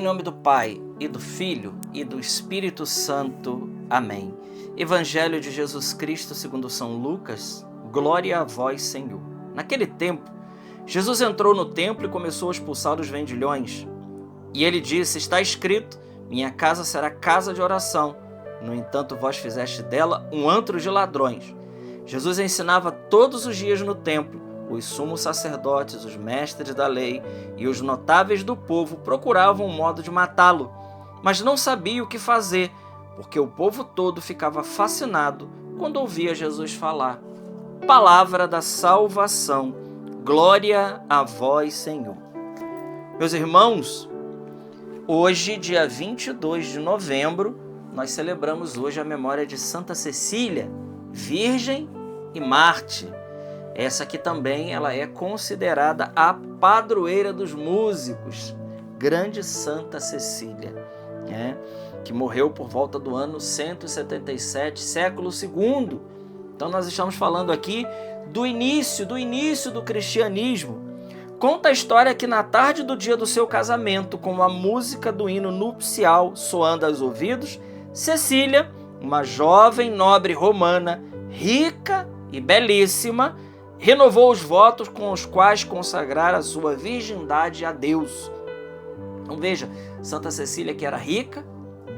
nome do Pai, e do Filho, e do Espírito Santo. Amém. Evangelho de Jesus Cristo segundo São Lucas. Glória a vós, Senhor. Naquele tempo, Jesus entrou no templo e começou a expulsar os vendilhões. E ele disse: está escrito, minha casa será casa de oração. No entanto, vós fizeste dela um antro de ladrões. Jesus ensinava todos os dias no templo. Os sumos sacerdotes, os mestres da lei e os notáveis do povo procuravam um modo de matá-lo, mas não sabiam o que fazer, porque o povo todo ficava fascinado quando ouvia Jesus falar. Palavra da salvação. Glória a vós, Senhor. Meus irmãos, hoje, dia 22 de novembro, nós celebramos hoje a memória de Santa Cecília, virgem e mártir. Essa aqui também ela é considerada a padroeira dos músicos, grande Santa Cecília, que morreu por volta do ano 177, século II. Então nós estamos falando aqui do início do cristianismo. Conta a história que na tarde do dia do seu casamento, com a música do hino nupcial soando aos ouvidos, Cecília, uma jovem nobre romana, rica e belíssima, renovou os votos com os quais consagrar a sua virgindade a Deus. Então veja, Santa Cecília, que era rica,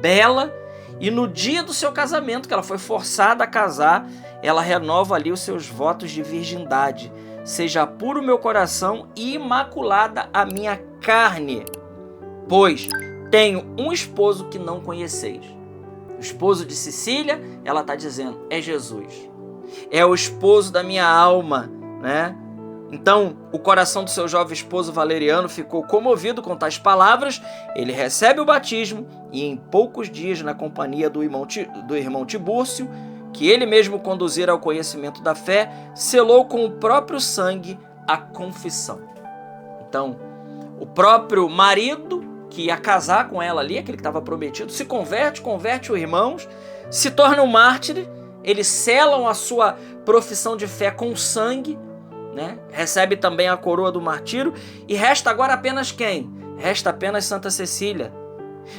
bela, e no dia do seu casamento, que ela foi forçada a casar, ela renova ali os seus votos de virgindade. Seja puro o meu coração e imaculada a minha carne, pois tenho um esposo que não conheceis. O esposo de Cecília, ela está dizendo, é Jesus. É o esposo da minha alma, né? Então, o coração do seu jovem esposo Valeriano ficou comovido com tais palavras. Ele recebe o batismo e em poucos dias, na companhia do irmão Tibúrcio, que ele mesmo conduzira ao conhecimento da fé, selou com o próprio sangue a confissão. Então, o próprio marido que ia casar com ela ali, aquele que estava prometido, se converte os irmãos, se torna um mártir. Eles selam a sua profissão de fé com sangue, né? Recebe também a coroa do martírio. E resta agora apenas quem? Resta apenas Santa Cecília.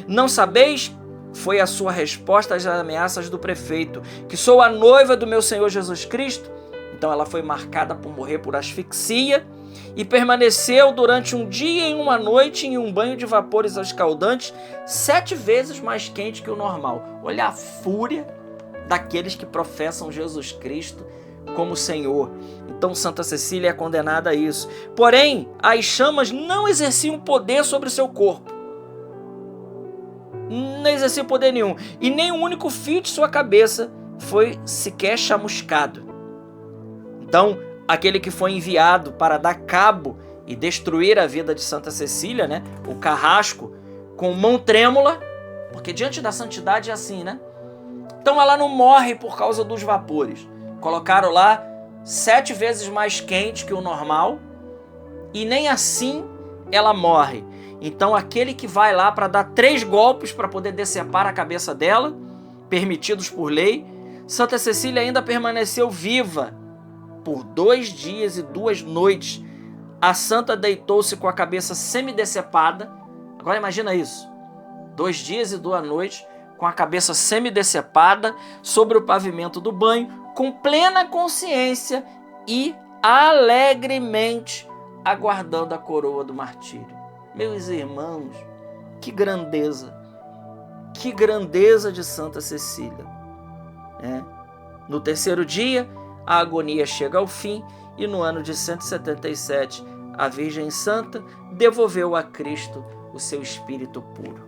Não sabeis? Foi a sua resposta às ameaças do prefeito, que sou a noiva do meu Senhor Jesus Cristo. Então ela foi marcada por morrer por asfixia e permaneceu durante um dia e uma noite em um banho de vapores escaldantes, 7 vezes mais quente que o normal. Olha a fúria daqueles que professam Jesus Cristo como Senhor. Então Santa Cecília é condenada a isso. Porém, as chamas não exerciam poder sobre o seu corpo. Não exercia poder nenhum. E nem um único fio de sua cabeça foi sequer chamuscado. Então, aquele que foi enviado para dar cabo e destruir a vida de Santa Cecília, né? O carrasco, com mão trêmula, porque diante da santidade é assim, né? Então ela não morre por causa dos vapores. Colocaram lá 7 vezes mais quente que o normal e nem assim ela morre. Então aquele que vai lá para dar 3 golpes para poder decepar a cabeça dela, permitidos por lei, Santa Cecília ainda permaneceu viva por 2 dias e 2 noites. A santa deitou-se com a cabeça semidecepada. Agora imagina isso, 2 dias e 2 noites, com a cabeça semidecepada sobre o pavimento do banho, com plena consciência e alegremente aguardando a coroa do martírio. Meus irmãos, que grandeza de Santa Cecília. No 3º dia, a agonia chega ao fim e no ano de 177, a Virgem Santa devolveu a Cristo o seu espírito puro.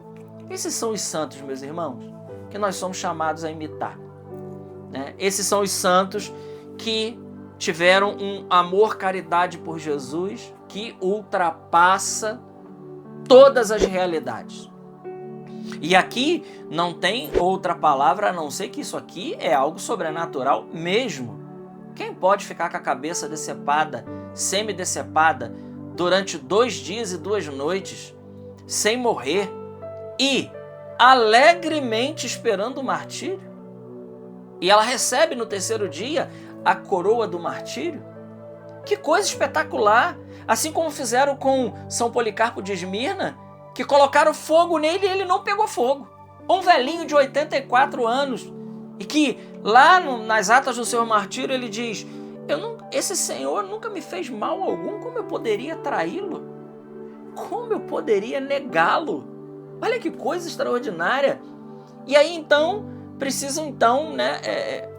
Esses são os santos, meus irmãos, que nós somos chamados a imitar. Esses são os santos que tiveram um amor, caridade por Jesus que ultrapassa todas as realidades. E aqui não tem outra palavra a não ser que isso aqui é algo sobrenatural mesmo. Quem pode ficar com a cabeça decepada, semidecepada, durante 2 dias e 2 noites, sem morrer, e alegremente esperando o martírio? E ela recebe no 3º dia a coroa do martírio? Que coisa espetacular! Assim como fizeram com São Policarpo de Esmirna, que colocaram fogo nele e ele não pegou fogo. Um velhinho de 84 anos, e que lá nas atas do seu martírio ele diz: esse Senhor nunca me fez mal algum, como eu poderia traí-lo? Como eu poderia negá-lo? Olha que coisa extraordinária. E aí então, precisam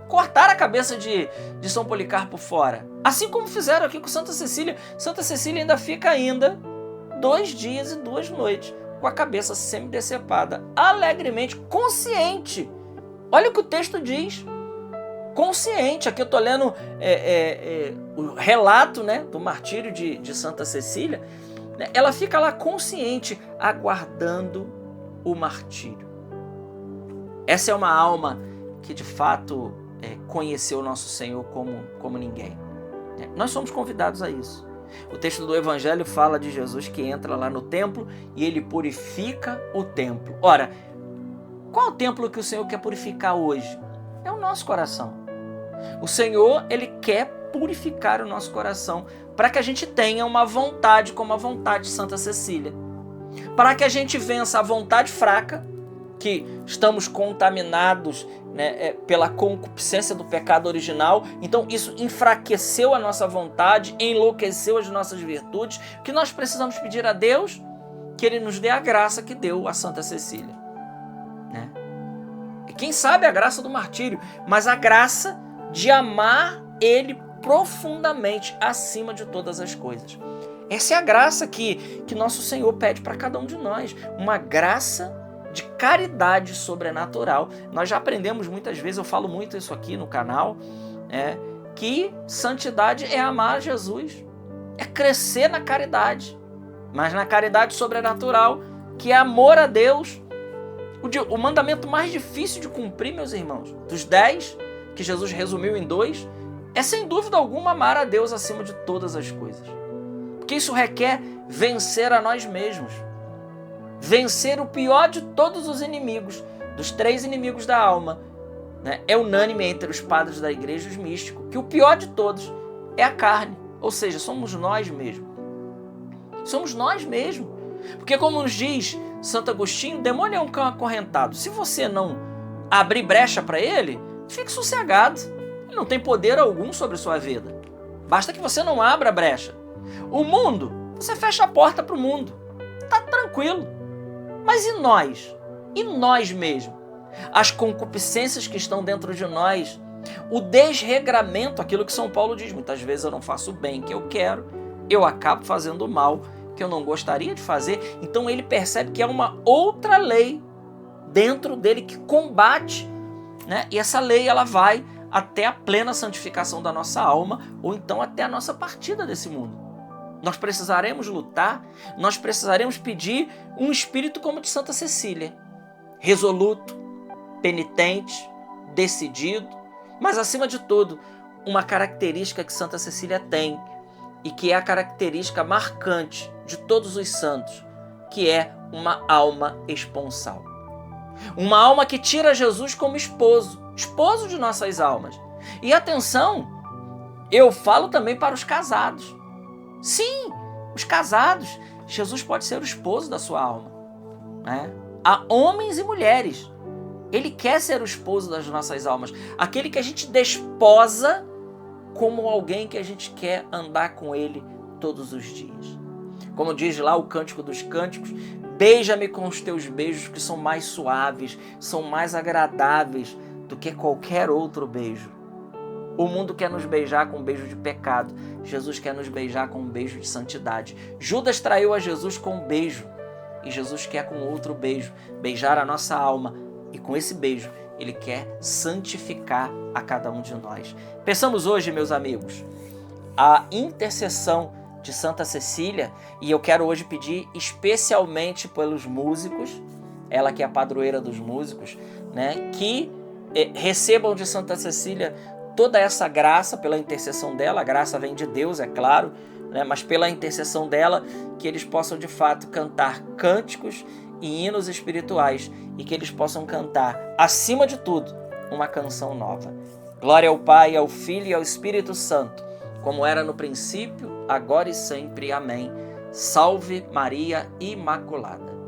cortar a cabeça de São Policarpo fora. Assim como fizeram aqui com Santa Cecília. Santa Cecília ainda fica 2 dias e 2 noites com a cabeça semi-decepada, alegremente, consciente. Olha o que o texto diz. Consciente. Aqui eu estou lendo o relato, do martírio de Santa Cecília. Ela fica lá consciente, aguardando o martírio. Essa é uma alma que de fato conheceu o nosso Senhor como ninguém. Nós somos convidados a isso. O texto do Evangelho fala de Jesus que entra lá no templo e ele purifica o templo. Ora, qual é o templo que o Senhor quer purificar hoje? É o nosso coração. O Senhor, ele quer purificar o nosso coração para que a gente tenha uma vontade como a vontade de Santa Cecília. Para que a gente vença a vontade fraca, que estamos contaminados pela concupiscência do pecado original. Então isso enfraqueceu a nossa vontade, enlouqueceu as nossas virtudes, que nós precisamos pedir a Deus que Ele nos dê a graça que deu a Santa Cecília. E quem sabe a graça do martírio, mas a graça de amar Ele profundamente acima de todas as coisas. Essa é a graça que nosso Senhor pede para cada um de nós, uma graça de caridade sobrenatural. Nós já aprendemos muitas vezes, eu falo muito isso aqui no canal, que santidade é amar Jesus, é crescer na caridade, mas na caridade sobrenatural, que é amor a Deus. O mandamento mais difícil de cumprir, meus irmãos, dos 10, que Jesus resumiu em 2, é sem dúvida alguma amar a Deus acima de todas as coisas. Porque isso requer vencer a nós mesmos. Vencer o pior de todos os inimigos, dos 3 inimigos da alma. É unânime entre os padres da igreja e os místicos que o pior de todos é a carne. Ou seja, somos nós mesmos. Somos nós mesmos. Porque como nos diz Santo Agostinho, o demônio é um cão acorrentado. Se você não abrir brecha para ele, fique sossegado. Ele não tem poder algum sobre sua vida. Basta que você não abra a brecha. O mundo, você fecha a porta para o mundo. Tá tranquilo. Mas e nós? E nós mesmos? As concupiscências que estão dentro de nós, o desregramento, aquilo que São Paulo diz, muitas vezes eu não faço o bem que eu quero, eu acabo fazendo o mal que eu não gostaria de fazer. Então ele percebe que é uma outra lei dentro dele que combate, e essa lei ela vai até a plena santificação da nossa alma, ou então até a nossa partida desse mundo. Nós precisaremos lutar, nós precisaremos pedir um espírito como o de Santa Cecília, resoluto, penitente, decidido, mas acima de tudo, uma característica que Santa Cecília tem e que é a característica marcante de todos os santos, que é uma alma esponsal. Uma alma que tira Jesus como esposo de nossas almas. E atenção, eu falo também para os casados. Sim, os casados, Jesus pode ser o esposo da sua alma. Há homens e mulheres. Ele quer ser o esposo das nossas almas. Aquele que a gente desposa como alguém que a gente quer andar com ele todos os dias. Como diz lá o Cântico dos Cânticos, beija-me com os teus beijos que são mais suaves, são mais agradáveis do que qualquer outro beijo. O mundo quer nos beijar com um beijo de pecado. Jesus quer nos beijar com um beijo de santidade. Judas traiu a Jesus com um beijo. E Jesus quer com outro beijo beijar a nossa alma. E com esse beijo, Ele quer santificar a cada um de nós. Peçamos hoje, meus amigos, a intercessão de Santa Cecília. E eu quero hoje pedir especialmente pelos músicos, ela que é a padroeira dos músicos, que recebam de Santa Cecília toda essa graça pela intercessão dela. A graça vem de Deus, é claro, mas pela intercessão dela, que eles possam de fato cantar cânticos e hinos espirituais e que eles possam cantar, acima de tudo, uma canção nova. Glória ao Pai, ao Filho e ao Espírito Santo, como era no princípio, agora e sempre. Amém. Salve Maria Imaculada.